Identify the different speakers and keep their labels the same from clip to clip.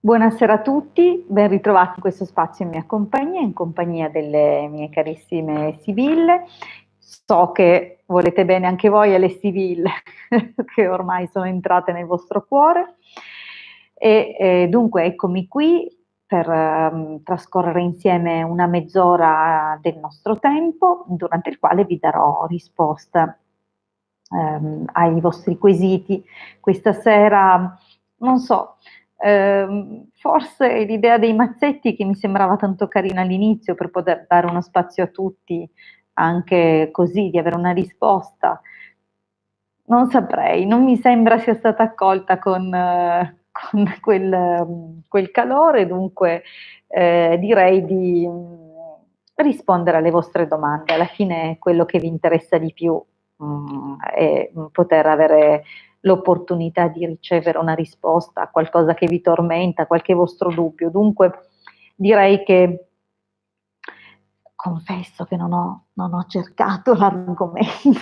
Speaker 1: Buonasera a tutti, ben ritrovati in questo spazio in mia compagnia, in compagnia delle mie carissime Sibille. So che volete bene anche voi alle Sibille, che ormai sono entrate nel vostro cuore. Dunque eccomi qui per trascorrere insieme una mezz'ora del nostro tempo, durante il quale vi darò risposta ai vostri quesiti. Questa sera, non so, forse l'idea dei mazzetti che mi sembrava tanto carina all'inizio per poter dare uno spazio a tutti, anche così, di avere una risposta, non saprei, non mi sembra sia stata accolta con quel calore, dunque direi di rispondere alle vostre domande. Alla fine quello che vi interessa di più è poter avere l'opportunità di ricevere una risposta a qualcosa che vi tormenta, qualche vostro dubbio. Dunque direi che confesso che non ho cercato l'argomento,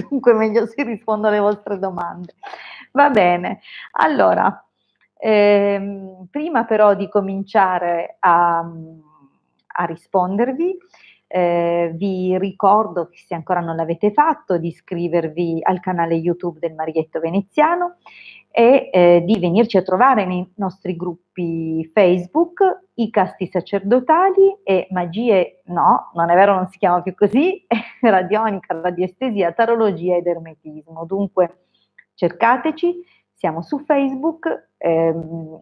Speaker 1: dunque meglio se rispondo alle vostre domande. Va bene, allora, prima però di cominciare a rispondervi, vi ricordo che se ancora non l'avete fatto, di iscrivervi al canale YouTube del Marietto Veneziano e di venirci a trovare nei nostri gruppi Facebook, I Casti Sacerdotali e Magie, no, non è vero, non si chiama più così, Radionica, Radiestesia, Tarologia ed Ermetismo. Dunque cercateci, siamo su Facebook,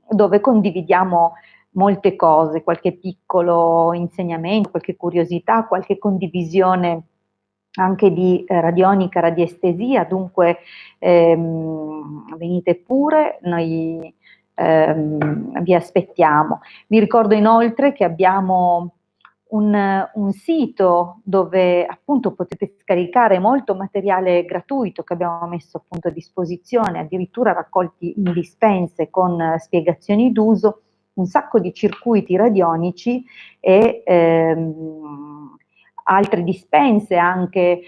Speaker 1: dove condividiamo molte cose, qualche piccolo insegnamento, qualche curiosità, qualche condivisione anche di radionica, radiestesia, dunque venite pure, noi vi aspettiamo. Vi ricordo inoltre che abbiamo un sito dove appunto potete scaricare molto materiale gratuito che abbiamo messo appunto a disposizione, addirittura raccolti in dispense con spiegazioni d'uso, un sacco di circuiti radionici e altre dispense anche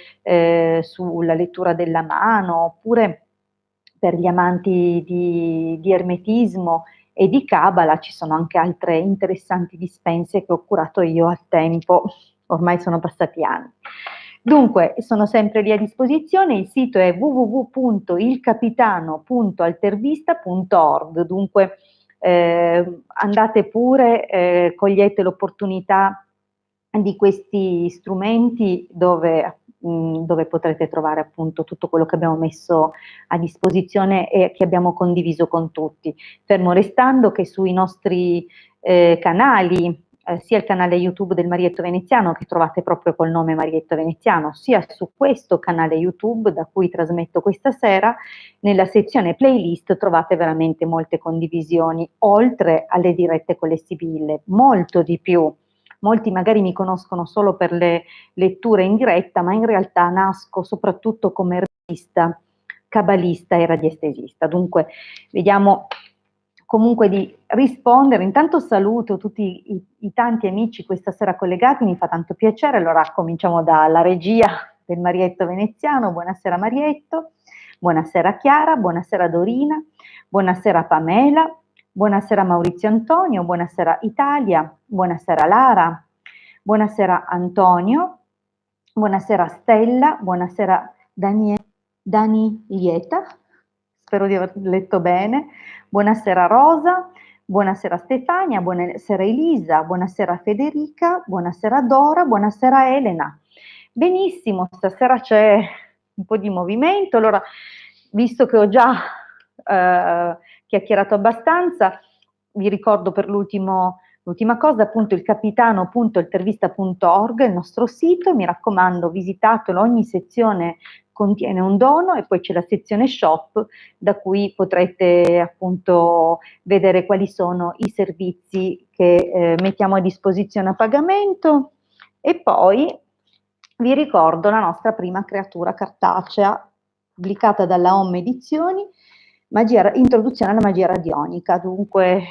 Speaker 1: sulla lettura della mano, oppure per gli amanti di ermetismo e di Cabala ci sono anche altre interessanti dispense che ho curato io al tempo, ormai sono passati anni. Dunque, sono sempre lì a disposizione, il sito è www.ilcapitano.altervista.org, dunque andate pure, cogliete l'opportunità di questi strumenti dove potrete trovare appunto tutto quello che abbiamo messo a disposizione e che abbiamo condiviso con tutti. Fermo restando che sui nostri canali, sia il canale YouTube del Marietto Veneziano, che trovate proprio col nome Marietto Veneziano, sia su questo canale YouTube da cui trasmetto questa sera, nella sezione playlist trovate veramente molte condivisioni, oltre alle dirette con le Sibille, molto di più. Molti magari mi conoscono solo per le letture in diretta, ma in realtà nasco soprattutto come erbista, cabalista e radiestesista. Dunque, vediamo comunque di rispondere. Intanto saluto tutti i tanti amici questa sera collegati, mi fa tanto piacere. Allora cominciamo dalla regia del Marietto Veneziano. Buonasera Marietto, buonasera Chiara, buonasera Dorina, buonasera Pamela, buonasera Maurizio Antonio, buonasera Italia, buonasera Lara, buonasera Antonio, buonasera Stella, buonasera Danielieta, spero di aver letto bene, buonasera Rosa, buonasera Stefania, buonasera Elisa, buonasera Federica, buonasera Dora, buonasera Elena. Benissimo, stasera c'è un po' di movimento, allora visto che ho già chiacchierato abbastanza, vi ricordo per l'ultima cosa, appunto il capitano.intervista.org, il nostro sito, mi raccomando visitatelo, ogni sezione contiene un dono e poi c'è la sezione shop da cui potrete appunto vedere quali sono i servizi che mettiamo a disposizione a pagamento e poi vi ricordo la nostra prima creatura cartacea pubblicata dalla Home Edizioni, Introduzione alla magia radionica. Dunque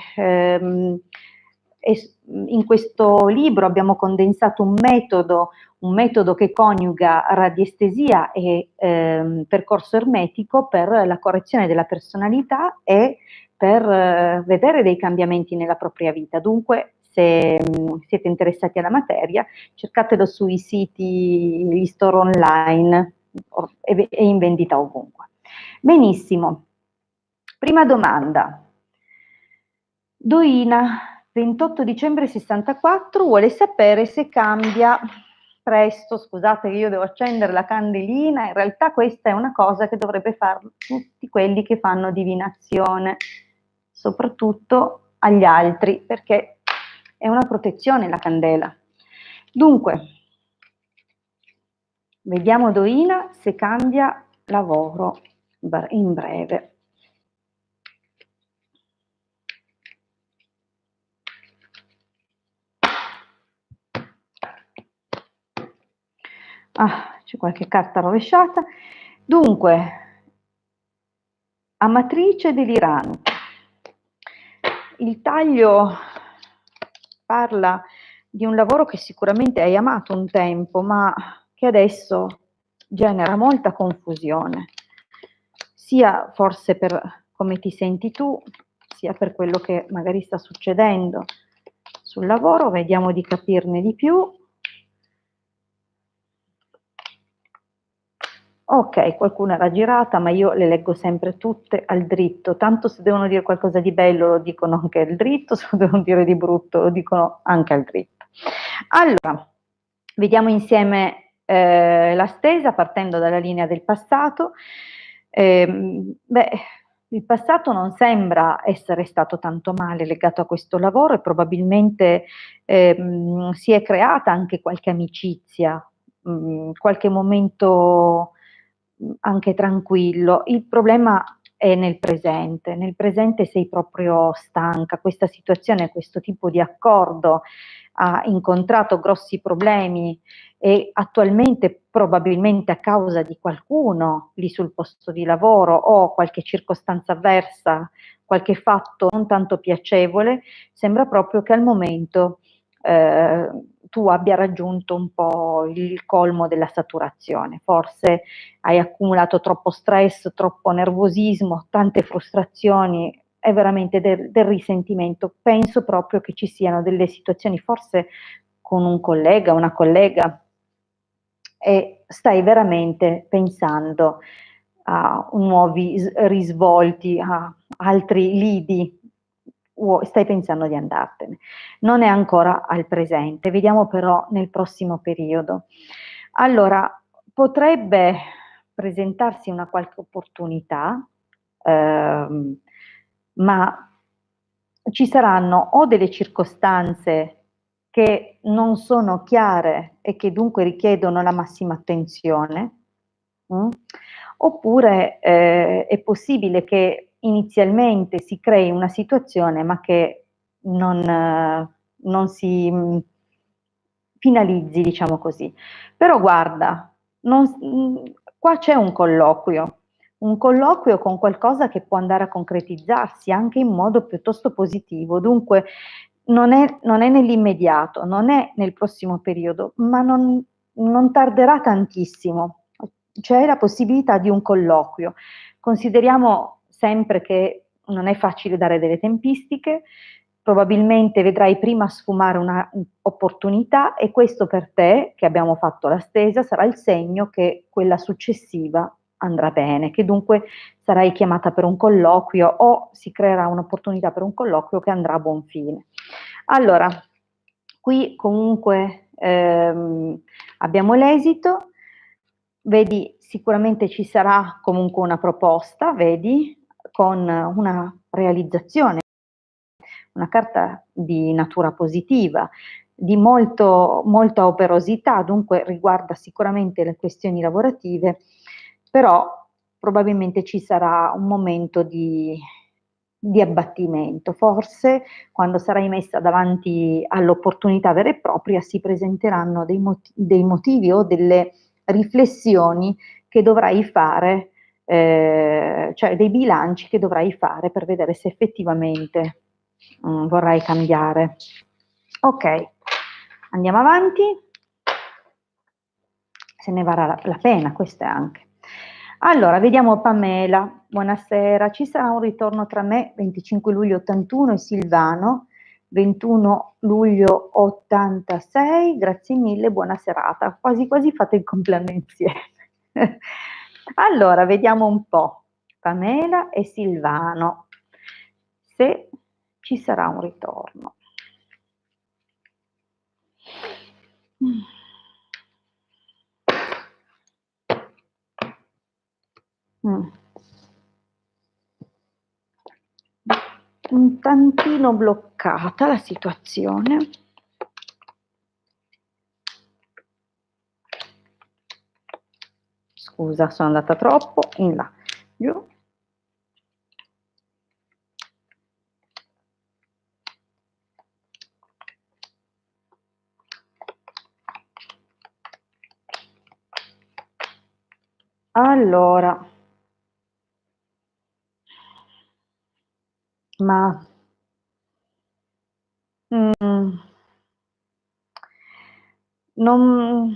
Speaker 1: in questo libro abbiamo condensato un metodo che coniuga radiestesia e percorso ermetico per la correzione della personalità e per vedere dei cambiamenti nella propria vita. Dunque, se siete interessati alla materia, cercatelo sui siti, gli store online, è in vendita ovunque. Benissimo. Prima domanda. Doina, 28 dicembre 64, vuole sapere se cambia presto. Scusate che io devo accendere la candelina, in realtà questa è una cosa che dovrebbe fare tutti quelli che fanno divinazione, soprattutto agli altri, perché è una protezione la candela. Dunque, vediamo Doina se cambia lavoro in breve. Ah, c'è qualche carta rovesciata. Dunque, amatrice delirante. Il taglio parla di un lavoro che sicuramente hai amato un tempo, ma che adesso genera molta confusione, sia forse per come ti senti tu, sia per quello che magari sta succedendo sul lavoro. Vediamo di capirne di più. Ok, qualcuna era girata, ma io le leggo sempre tutte al dritto, tanto se devono dire qualcosa di bello lo dicono anche al dritto, se devono dire di brutto lo dicono anche al dritto. Allora, vediamo insieme la stesa partendo dalla linea del passato. Il passato non sembra essere stato tanto male legato a questo lavoro e probabilmente si è creata anche qualche amicizia, qualche momento anche tranquillo. Il problema è nel presente sei proprio stanca, questa situazione, questo tipo di accordo ha incontrato grossi problemi e attualmente probabilmente a causa di qualcuno lì sul posto di lavoro o qualche circostanza avversa, qualche fatto non tanto piacevole, sembra proprio che al momento tu abbia raggiunto un po' il colmo della saturazione, forse hai accumulato troppo stress, troppo nervosismo, tante frustrazioni, è veramente del risentimento. Penso proprio che ci siano delle situazioni, forse con un collega, una collega, e stai veramente pensando a nuovi risvolti, a altri lidi, stai pensando di andartene. Non è ancora al presente, vediamo però nel prossimo periodo. Allora, potrebbe presentarsi una qualche opportunità, ma ci saranno o delle circostanze che non sono chiare e che dunque richiedono la massima attenzione, oppure è possibile che inizialmente si crei una situazione ma che non si finalizzi, diciamo così. Però guarda, qua c'è un colloquio con qualcosa che può andare a concretizzarsi anche in modo piuttosto positivo. Dunque non è nell'immediato, non è nel prossimo periodo, ma non tarderà tantissimo. C'è la possibilità di un colloquio. Consideriamo sempre che non è facile dare delle tempistiche, probabilmente vedrai prima sfumare una opportunità e questo per te, che abbiamo fatto la stesa, sarà il segno che quella successiva andrà bene, che dunque sarai chiamata per un colloquio o si creerà un'opportunità per un colloquio che andrà a buon fine. Allora, qui comunque abbiamo l'esito, vedi sicuramente ci sarà comunque una proposta, vedi, con una realizzazione, una carta di natura positiva, di molta operosità, dunque riguarda sicuramente le questioni lavorative, però probabilmente ci sarà un momento di abbattimento. Forse quando sarai messa davanti all'opportunità vera e propria si presenteranno dei motivi o delle riflessioni che dovrai fare, cioè dei bilanci che dovrai fare per vedere se effettivamente vorrai cambiare. Ok, andiamo avanti. Se ne varrà la pena, questa è anche. Allora, vediamo Pamela. Buonasera, ci sarà un ritorno tra me, 25 luglio 81, e Silvano, 21 luglio 86. Grazie mille, buona serata. Quasi quasi fate il compleanno insieme. Allora, vediamo un po'. Pamela e Silvano, se ci sarà un ritorno. Mm. Un tantino bloccata la situazione. Scusa, sono andata troppo in là. Giù. Allora, ma non,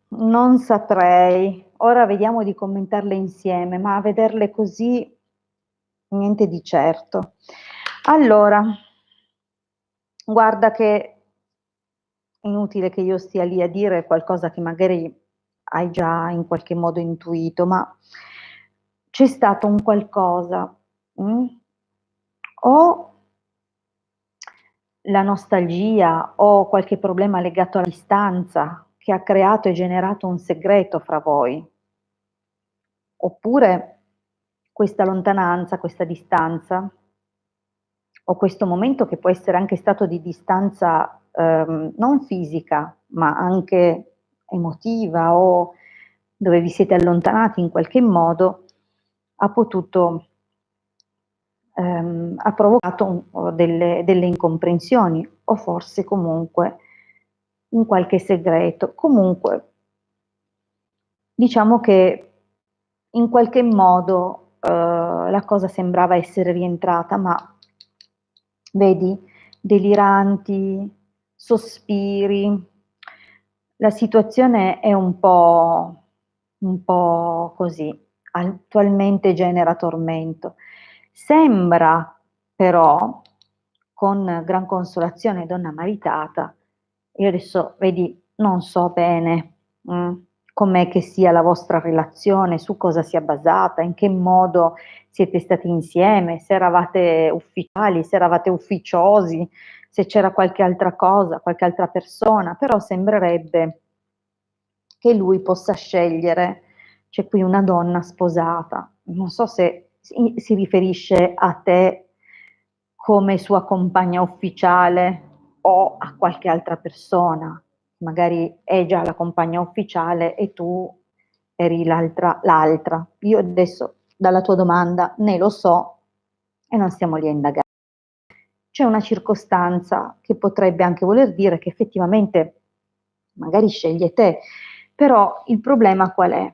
Speaker 1: non saprei. Ora vediamo di commentarle insieme, ma a vederle così niente di certo. Allora, guarda che è inutile che io stia lì a dire qualcosa che magari hai già in qualche modo intuito, ma c'è stato un qualcosa, o la nostalgia o qualche problema legato alla distanza che ha creato e generato un segreto fra voi, oppure questa lontananza, questa distanza o questo momento che può essere anche stato di distanza non fisica, ma anche emotiva o dove vi siete allontanati in qualche modo, ha potuto, ha provocato delle incomprensioni o forse comunque un qualche segreto. Comunque, diciamo che in qualche modo la cosa sembrava essere rientrata, ma vedi, deliranti, sospiri, la situazione è un po' così, attualmente genera tormento. Sembra però, con gran consolazione, donna maritata, io adesso, vedi, non so bene com'è che sia la vostra relazione, su cosa sia basata, in che modo siete stati insieme, se eravate ufficiali, se eravate ufficiosi, se c'era qualche altra cosa, qualche altra persona, però sembrerebbe che lui possa scegliere. C'è qui una donna sposata, non so se si riferisce a te come sua compagna ufficiale o a qualche altra persona, magari è già la compagna ufficiale e tu eri l'altra. Io adesso dalla tua domanda né lo so e non stiamo lì a indagare. C'è una circostanza che potrebbe anche voler dire che effettivamente magari sceglie te, però il problema qual è?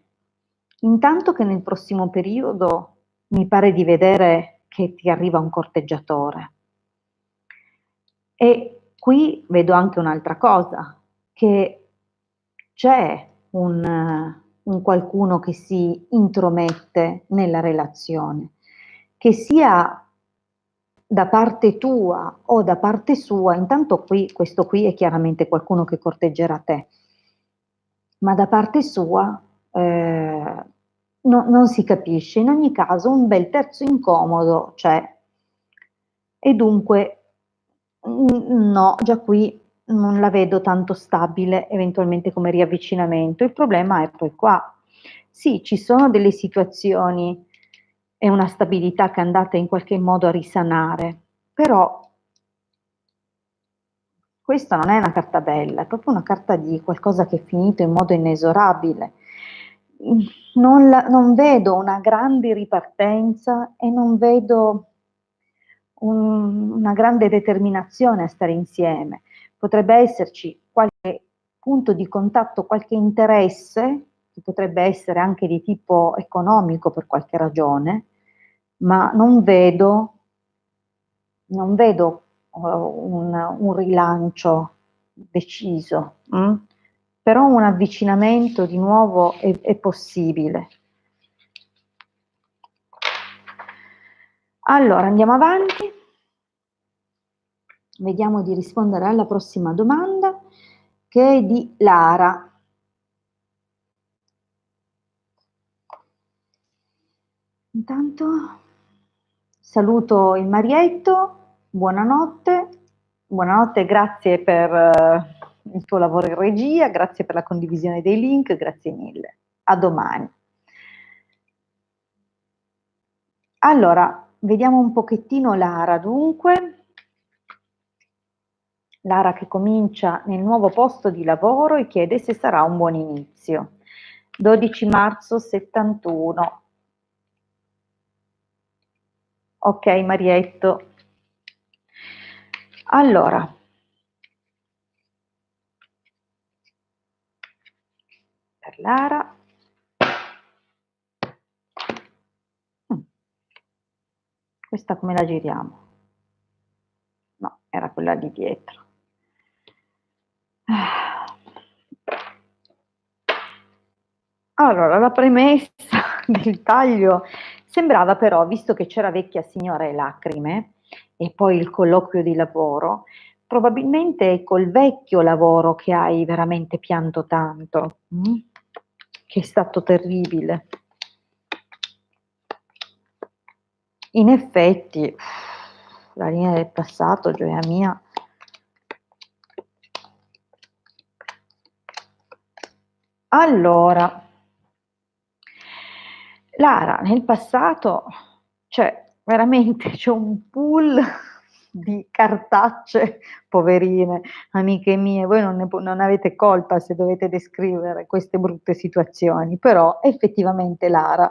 Speaker 1: Intanto che nel prossimo periodo mi pare di vedere che ti arriva un corteggiatore. E qui vedo anche un'altra cosa, che c'è un qualcuno che si intromette nella relazione, che sia da parte tua o da parte sua. Intanto qui, questo qui è chiaramente qualcuno che corteggerà te, ma da parte sua non si capisce. In ogni caso un bel terzo incomodo c'è e dunque no, già qui non la vedo tanto stabile eventualmente come riavvicinamento. Il problema è poi qua. Sì, ci sono delle situazioni e una stabilità che andate in qualche modo a risanare, però questa non è una carta bella, è proprio una carta di qualcosa che è finito in modo inesorabile. Non vedo una grande ripartenza e non vedo una grande determinazione a stare insieme. Potrebbe esserci qualche punto di contatto, qualche interesse, che potrebbe essere anche di tipo economico per qualche ragione, ma non vedo un rilancio deciso, però un avvicinamento di nuovo è possibile. Allora, andiamo avanti, vediamo di rispondere alla prossima domanda, che è di Lara. Intanto saluto il Marietto, buonanotte, buonanotte, grazie per il tuo lavoro in regia, grazie per la condivisione dei link, grazie mille. A domani. Allora, vediamo un pochettino Lara, dunque. Lara che comincia nel nuovo posto di lavoro e chiede se sarà un buon inizio. 12 marzo 71. Ok, Marietto. Allora, per Lara. Questa come la giriamo? No, era quella di dietro. Allora, la premessa del taglio sembrava però, visto che c'era vecchia signora e lacrime, e poi il colloquio di lavoro, probabilmente è col vecchio lavoro che hai veramente pianto tanto, che è stato terribile. In effetti, la linea del passato, gioia mia. Allora, Lara, nel passato, cioè, veramente c'è un pool di cartacce, poverine, amiche mie, voi non avete colpa se dovete descrivere queste brutte situazioni, però effettivamente Lara,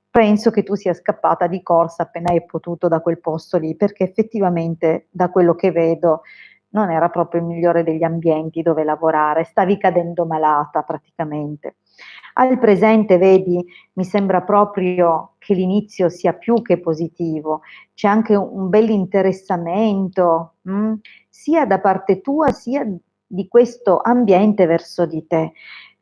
Speaker 1: penso che tu sia scappata di corsa appena hai potuto da quel posto lì, perché effettivamente da quello che vedo non era proprio il migliore degli ambienti dove lavorare, stavi cadendo malata praticamente. Al presente, vedi, mi sembra proprio che l'inizio sia più che positivo, c'è anche un bel interessamento, sia da parte tua sia di questo ambiente verso di te.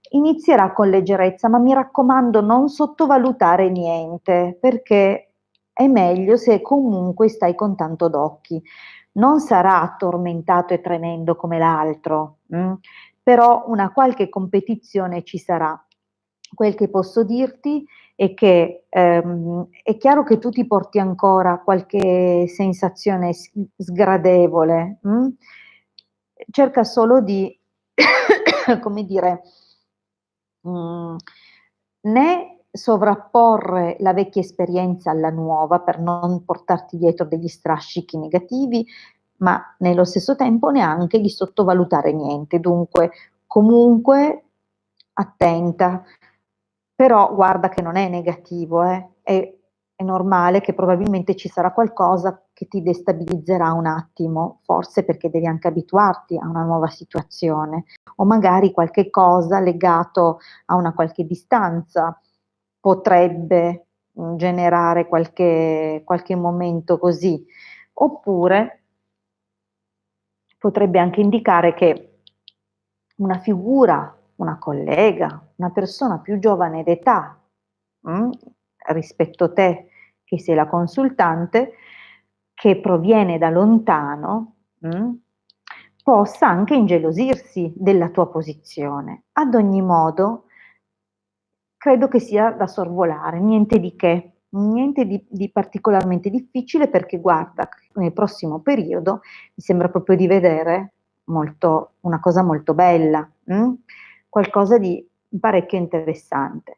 Speaker 1: Inizierà con leggerezza, ma mi raccomando, non sottovalutare niente, perché è meglio se comunque stai con tanto d'occhi. Non sarà tormentato e tremendo come l'altro, però una qualche competizione ci sarà. Quel che posso dirti è che è chiaro che tu ti porti ancora qualche sensazione sgradevole, cerca solo di, come dire, né sovrapporre la vecchia esperienza alla nuova per non portarti dietro degli strascichi negativi, ma nello stesso tempo neanche di sottovalutare niente. Dunque, comunque, attenta, però guarda che non è negativo, è normale che probabilmente ci sarà qualcosa che ti destabilizzerà un attimo, forse perché devi anche abituarti a una nuova situazione, o magari qualche cosa legato a una qualche distanza potrebbe generare qualche momento così, oppure potrebbe anche indicare che una figura, una collega, una persona più giovane d'età, mh, rispetto a te, che sei la consultante, che proviene da lontano, possa anche ingelosirsi della tua posizione. Ad ogni modo, credo che sia da sorvolare, niente di che, niente di particolarmente difficile perché guarda, nel prossimo periodo mi sembra proprio di vedere una cosa molto bella, qualcosa di parecchio interessante.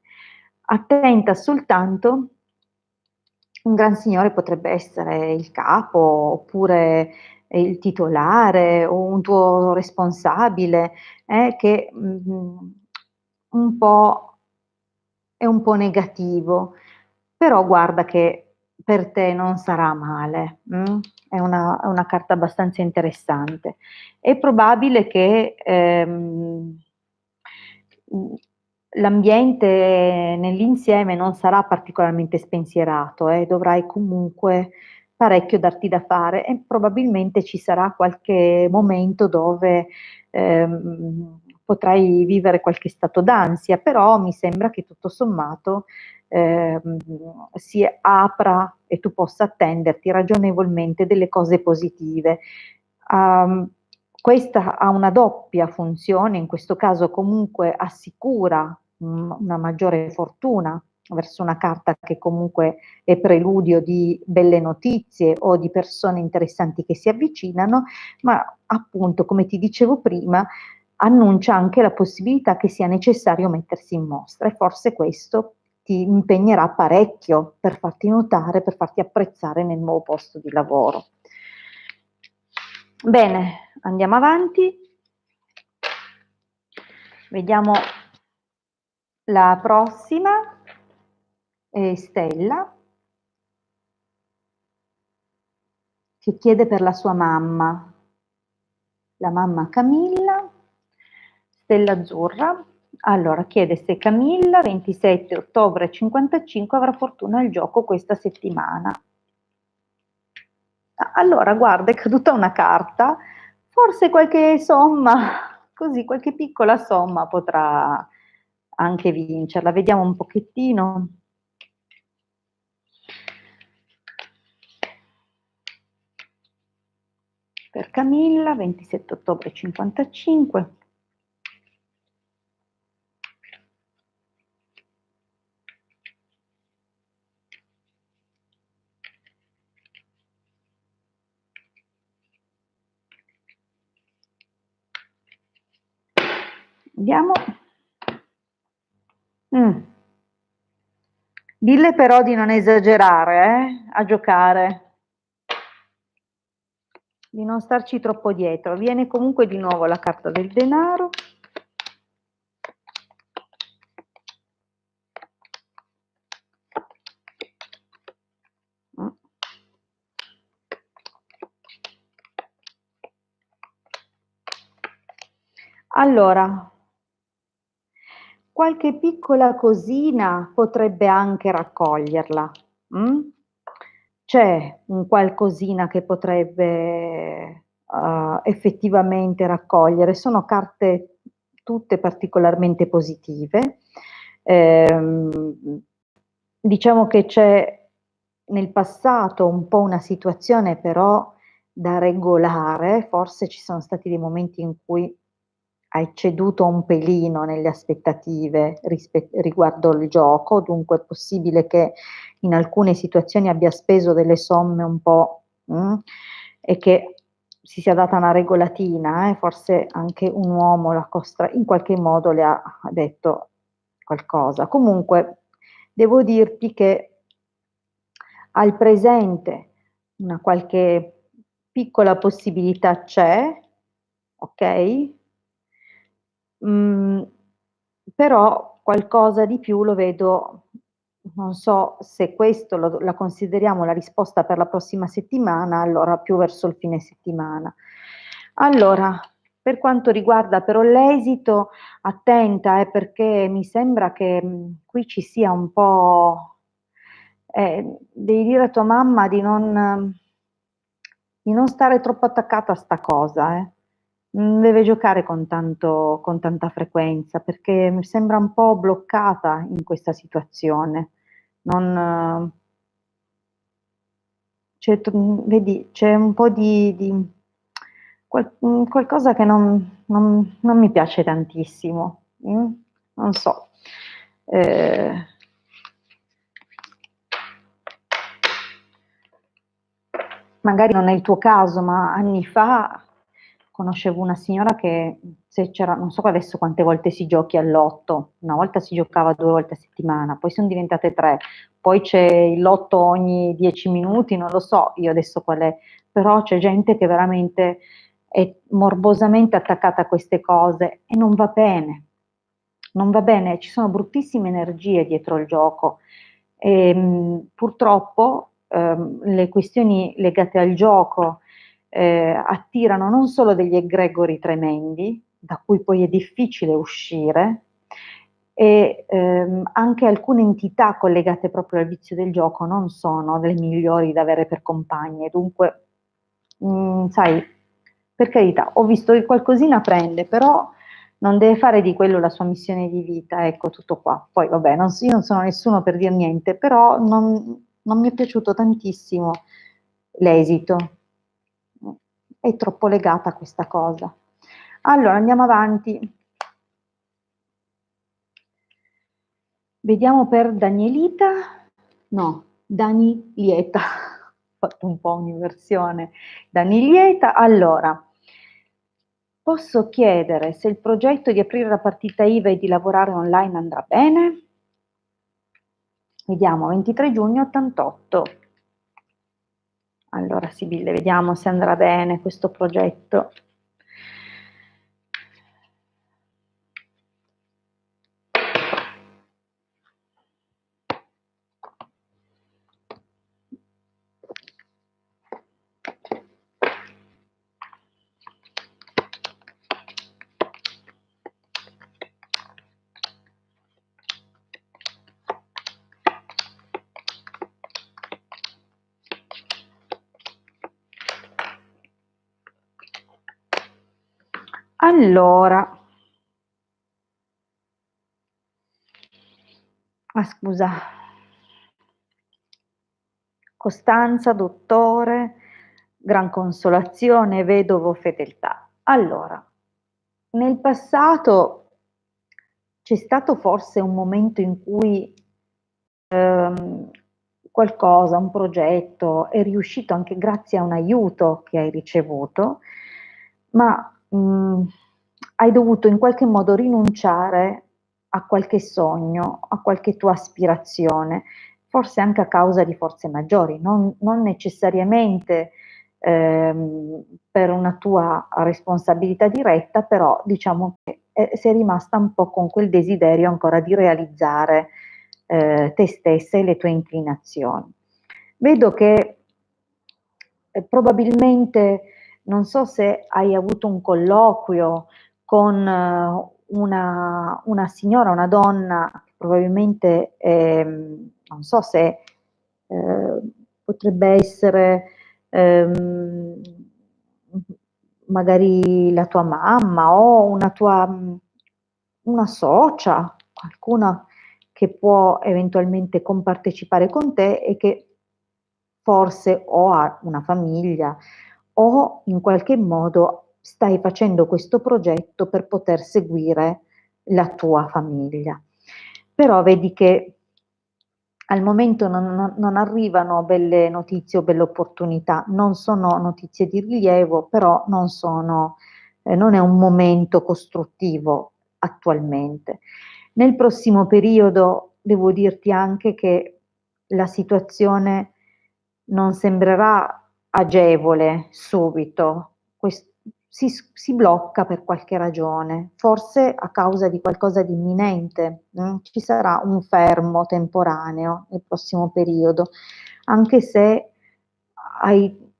Speaker 1: Attenta soltanto, un gran signore potrebbe essere il capo, oppure il titolare o un tuo responsabile, che un po' è un po' negativo, però guarda che per te non sarà male, è una carta abbastanza interessante. È probabile che l'ambiente nell'insieme non sarà particolarmente spensierato, dovrai comunque parecchio darti da fare e probabilmente ci sarà qualche momento dove potrai vivere qualche stato d'ansia, però mi sembra che tutto sommato ehm, si apra e tu possa attenderti ragionevolmente delle cose positive. Um, Questa ha una doppia funzione, in questo caso comunque assicura una maggiore fortuna verso una carta che comunque è preludio di belle notizie o di persone interessanti che si avvicinano, ma appunto, come ti dicevo prima, annuncia anche la possibilità che sia necessario mettersi in mostra e forse questo ti impegnerà parecchio per farti notare, per farti apprezzare nel nuovo posto di lavoro. Bene, andiamo avanti. Vediamo la prossima, Stella, che chiede per la sua mamma, la mamma Camilla, Stella Azzurra. Allora, chiede se Camilla, 27 ottobre 55, avrà fortuna al gioco questa settimana. Allora, guarda, è caduta una carta, forse qualche somma, così qualche piccola somma potrà anche vincerla. Vediamo un pochettino. Per Camilla, 27 ottobre 55. Andiamo. Dille però di non esagerare, a giocare, di non starci troppo dietro. Viene comunque di nuovo la carta del denaro. Allora, qualche piccola cosina potrebbe anche raccoglierla. C'è un qualcosina che potrebbe effettivamente raccogliere. Sono carte tutte particolarmente positive. Diciamo che c'è nel passato un po' una situazione però da regolare, forse ci sono stati dei momenti in cui hai ceduto un pelino nelle aspettative riguardo il gioco, dunque è possibile che in alcune situazioni abbia speso delle somme un po' e che si sia data una regolatina, forse anche un uomo in qualche modo le ha detto qualcosa. Comunque devo dirti che al presente una qualche piccola possibilità c'è, ok? Però qualcosa di più lo vedo, non so se questo la consideriamo la risposta per la prossima settimana, allora più verso il fine settimana. Allora, per quanto riguarda però l'esito, attenta, perché mi sembra che qui ci sia un po'. Devi dire a tua mamma di non stare troppo attaccata a sta cosa, Non deve giocare con tanta frequenza, perché mi sembra un po' bloccata in questa situazione. Non, vedi, c'è un po' qualcosa che non mi piace tantissimo. Non so. Eh, Magari non è il tuo caso, ma anni fa conoscevo una signora che se c'era, non so adesso quante volte si giochi all'otto, una volta si giocava 2 volte a settimana, poi sono diventate 3, poi c'è il lotto ogni 10 minuti, non lo so io adesso qual è, però c'è gente che veramente è morbosamente attaccata a queste cose e non va bene, non va bene, ci sono bruttissime energie dietro il gioco. Purtroppo le questioni legate al gioco attirano non solo degli egregori tremendi, da cui poi è difficile uscire, e anche alcune entità collegate proprio al vizio del gioco non sono delle migliori da avere per compagne, dunque, sai, per carità, ho visto che qualcosina prende, però non deve fare di quello la sua missione di vita, ecco, tutto qua. Poi, vabbè, io non sono nessuno per dire niente, però non mi è piaciuto tantissimo l'esito. È troppo legata a questa cosa. Allora, andiamo avanti. Vediamo per Danielita. No, Danilieta. Ho fatto un po' un'inversione. Danilieta. Allora, posso chiedere se il progetto di aprire la partita IVA e di lavorare online andrà bene? Vediamo, 23 giugno 88. Allora, Sibille, vediamo se andrà bene questo progetto. Allora, scusa, costanza, dottore, gran consolazione, vedovo, fedeltà. Allora, nel passato c'è stato forse un momento in cui ehm, qualcosa, un progetto è riuscito anche grazie a un aiuto che hai ricevuto, ma hai dovuto in qualche modo rinunciare a qualche sogno, a qualche tua aspirazione, forse anche a causa di forze maggiori, non necessariamente per una tua responsabilità diretta, però diciamo che sei rimasta un po' con quel desiderio ancora di realizzare te stessa e le tue inclinazioni. Vedo che probabilmente, non so se hai avuto un colloquio con una signora, una donna, che probabilmente, non so se potrebbe essere ehm, magari la tua mamma o una socia, qualcuna che può eventualmente compartecipare con te e che forse o ha una famiglia o in qualche modo stai facendo questo progetto per poter seguire la tua famiglia. Però vedi che al momento non arrivano belle notizie o belle opportunità, non sono notizie di rilievo, però non è un momento costruttivo attualmente. Nel prossimo periodo devo dirti anche che la situazione non sembrerà agevole subito, si blocca per qualche ragione, forse a causa di qualcosa di imminente, ci sarà un fermo temporaneo nel prossimo periodo, anche se hai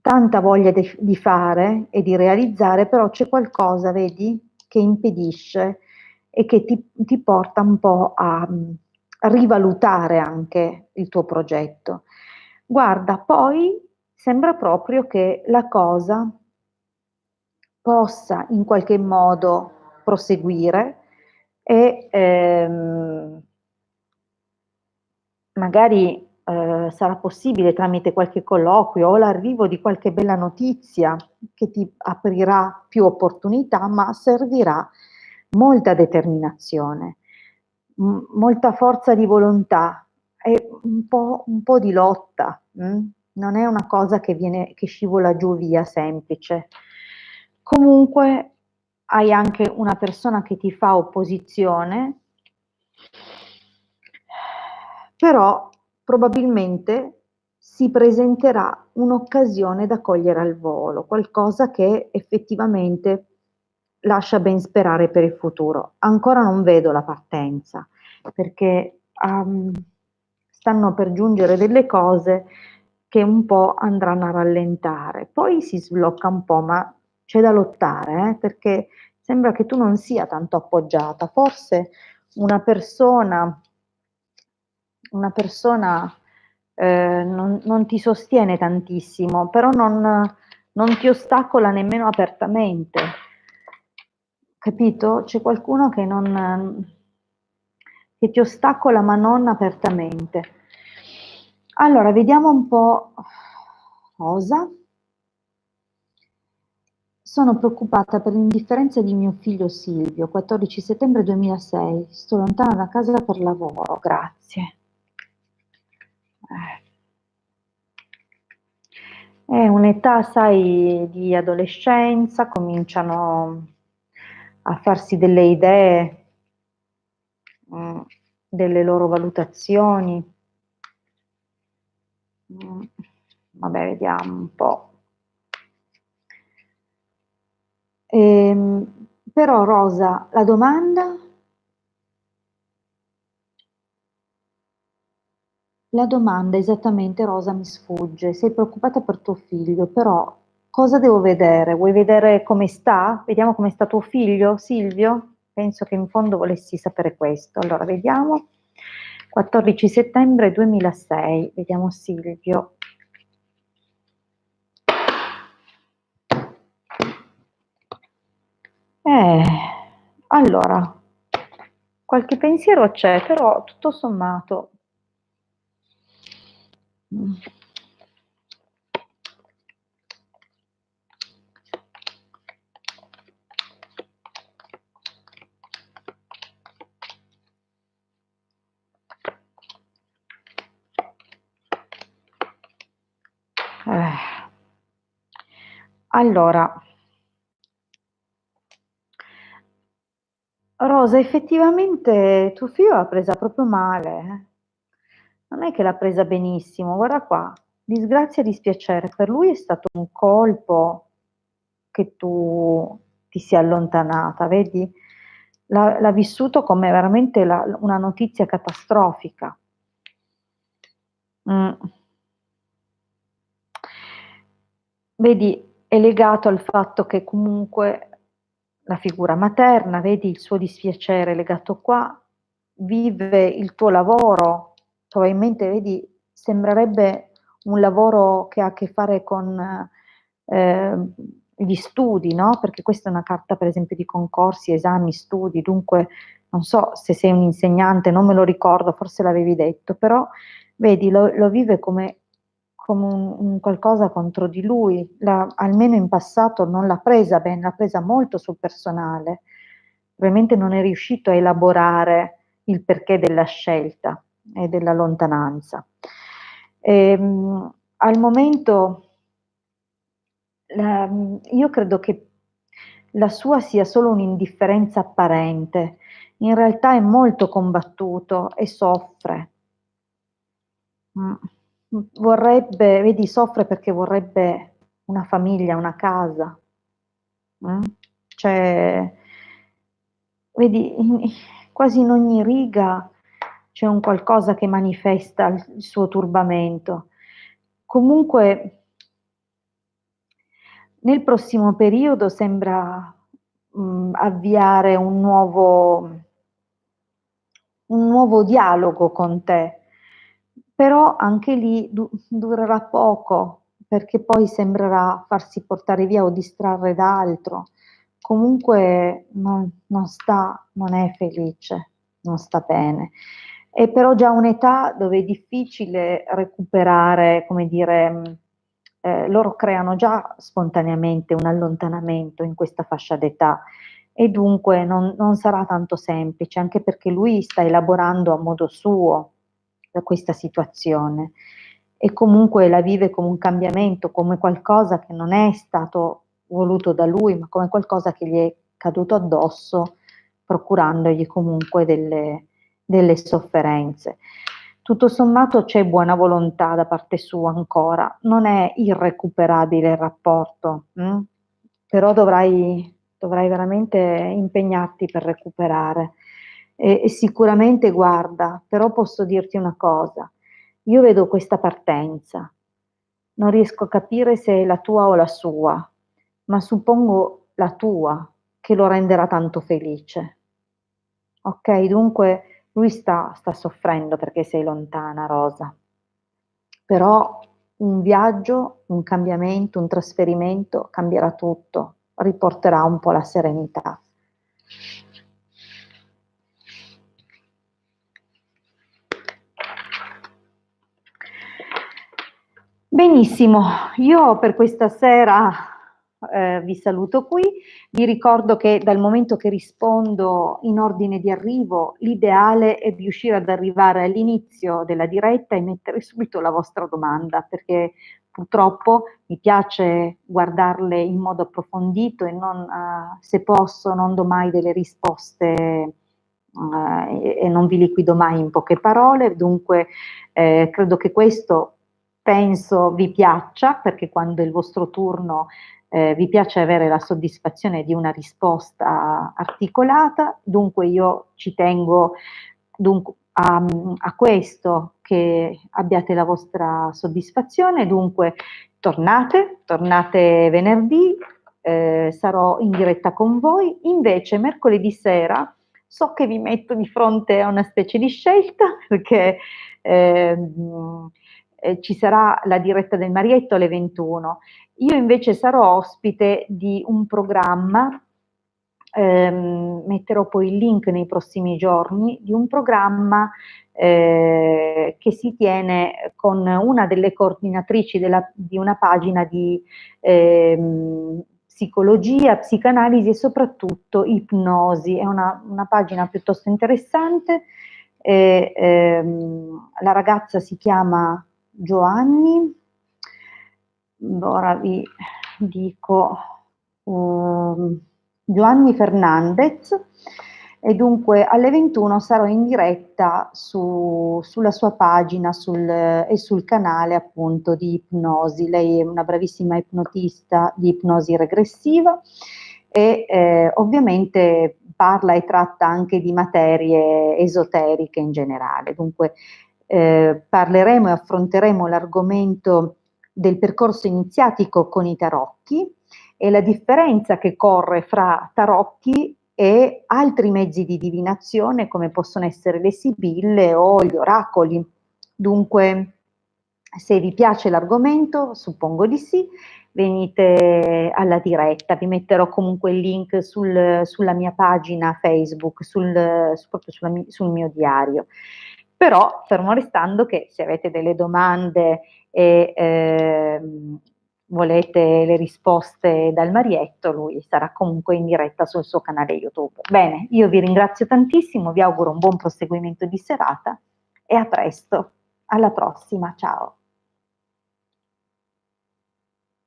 Speaker 1: tanta voglia di fare e di realizzare, però c'è qualcosa, vedi, che impedisce e che ti porta un po' a rivalutare anche il tuo progetto. Guarda, poi sembra proprio che la cosa possa in qualche modo proseguire e magari sarà possibile tramite qualche colloquio o l'arrivo di qualche bella notizia che ti aprirà più opportunità, ma servirà molta determinazione, molta forza di volontà e un po' di lotta. Non è una cosa che scivola giù via semplice. Comunque hai anche una persona che ti fa opposizione, però probabilmente si presenterà un'occasione da cogliere al volo, qualcosa che effettivamente lascia ben sperare per il futuro. Ancora non vedo la partenza, perché stanno per giungere delle cose che un po' andranno a rallentare. Poi si sblocca un po', ma c'è da lottare, perché sembra che tu non sia tanto appoggiata, forse una persona non ti sostiene tantissimo, però non ti ostacola nemmeno apertamente, capito? C'è qualcuno che ti ostacola ma non apertamente. Allora, vediamo un po' cosa. Sono preoccupata per l'indifferenza di mio figlio Silvio, 14 settembre 2006. Sto lontana da casa per lavoro, grazie. È un'età, sai, di adolescenza, cominciano a farsi delle idee, mm, delle loro valutazioni. Vabbè, vediamo un po'. Però Rosa, la domanda esattamente, Rosa, mi sfugge. Sei preoccupata per tuo figlio, però cosa devo vedere? Vuoi vedere come sta? Vediamo come sta tuo figlio, Silvio? Penso che in fondo volessi sapere questo. Allora, vediamo. 14 settembre 2006, vediamo Silvio. Eh, allora, qualche pensiero c'è, però tutto sommato. mm, eh, allora, Rosa, effettivamente tuo figlio l'ha presa proprio male. Non è che l'ha presa benissimo, guarda qua, disgrazia e dispiacere. Per lui è stato un colpo che tu ti sia allontanata, vedi? L'ha vissuto come veramente una notizia catastrofica. Mm. Vedi, è legato al fatto che comunque la figura materna, vedi il suo dispiacere legato qua, vive il tuo lavoro, probabilmente, vedi, sembrerebbe un lavoro che ha a che fare con gli studi, no? Perché questa è una carta, per esempio, di concorsi, esami, studi, dunque non so se sei un insegnante, non me lo ricordo, forse l'avevi detto, però vedi, lo vive come un qualcosa contro di lui. Almeno in passato non l'ha presa bene, l'ha presa molto sul personale. Probabilmente non è riuscito a elaborare il perché della scelta e della lontananza. Al momento io credo che la sua sia solo un'indifferenza apparente, in realtà è molto combattuto e soffre. Mm. Vorrebbe, vedi, soffre perché vorrebbe una famiglia, una casa. Mm? Cioè, vedi, quasi in ogni riga c'è un qualcosa che manifesta il suo turbamento. Comunque, nel prossimo periodo sembra avviare un nuovo dialogo con te, però anche lì durerà poco, perché poi sembrerà farsi portare via o distrarre da altro. Comunque non è felice, non sta bene. È però già un'età dove è difficile recuperare, come dire, loro creano già spontaneamente un allontanamento in questa fascia d'età e dunque non sarà tanto semplice, anche perché lui sta elaborando a modo suo questa situazione e comunque la vive come un cambiamento, come qualcosa che non è stato voluto da lui, ma come qualcosa che gli è caduto addosso, procurandogli comunque delle sofferenze. Tutto sommato c'è buona volontà da parte sua ancora, non è irrecuperabile il rapporto, però dovrai veramente impegnarti per recuperare. E sicuramente guarda, però posso dirti una cosa, io vedo questa partenza, non riesco a capire se è la tua o la sua, ma suppongo la tua che lo renderà tanto felice. Ok, dunque lui sta soffrendo perché sei lontana, Rosa. Però un viaggio, un cambiamento, un trasferimento cambierà tutto, riporterà un po' la serenità. Benissimo, io per questa sera vi saluto qui, vi ricordo che dal momento che rispondo in ordine di arrivo, l'ideale è riuscire ad arrivare all'inizio della diretta e mettere subito la vostra domanda, perché purtroppo mi piace guardarle in modo approfondito e non, se posso, non do mai delle risposte e non vi liquido mai in poche parole, dunque credo che questo penso vi piaccia, perché quando è il vostro turno vi piace avere la soddisfazione di una risposta articolata, dunque io ci tengo dunque, a questo, che abbiate la vostra soddisfazione, dunque tornate venerdì, sarò in diretta con voi, invece mercoledì sera so che vi metto di fronte a una specie di scelta, perché ci sarà la diretta del Marietto alle 21. Io invece sarò ospite di un programma, metterò poi il link nei prossimi giorni, di un programma che si tiene con una delle coordinatrici di una pagina di psicologia, psicanalisi e soprattutto ipnosi. È una pagina piuttosto interessante. La ragazza si chiama Giovanni, ora vi dico Giovanni Fernandez, e dunque alle 21 sarò in diretta sulla sua pagina e sul canale appunto di ipnosi. Lei è una bravissima ipnotista di ipnosi regressiva e ovviamente parla e tratta anche di materie esoteriche in generale. Dunque parleremo e affronteremo l'argomento del percorso iniziatico con i tarocchi e la differenza che corre fra tarocchi e altri mezzi di divinazione come possono essere le sibille o gli oracoli. Dunque, se vi piace l'argomento, suppongo di sì, venite alla diretta, vi metterò comunque il link sulla mia pagina Facebook, proprio sul mio diario. Però fermo restando che se avete delle domande e volete le risposte dal Marietto, lui sarà comunque in diretta sul suo canale YouTube. Bene, io vi ringrazio tantissimo, vi auguro un buon proseguimento di serata e a presto, alla prossima, ciao.